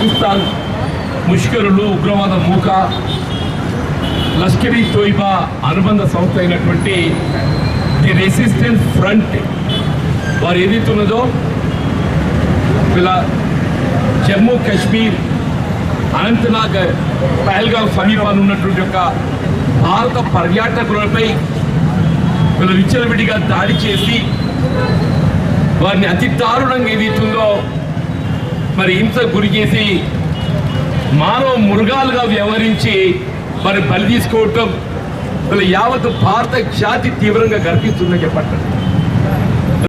పాకిస్తాన్ ముష్కరులు, ఉగ్రవాద మూక, లష్కర్ ఈ తోయిబా అనుబంధ సంస్థ అయినటువంటి ది రెసిస్టెన్స్ ఫ్రంట్ వారు ఏదైతున్నదో ఇలా జమ్మూ కాశ్మీర్, అనంతనాగ్, పహల్గాం సమీపాన్ని ఉన్నటువంటి యొక్క భారత పర్యాటకులపై వీళ్ళు విచ్చలవిడిగా దాడి చేసి వారిని అతి దారుణంగా ఏదైతుందో మరి హింసకు గురి చేసి మానవ మృగాలుగా వ్యవహరించి మరి బలి తీసుకోవటం వీళ్ళు యావత్ భారత జాతి తీవ్రంగా గర్విస్తుందని చెప్పండి.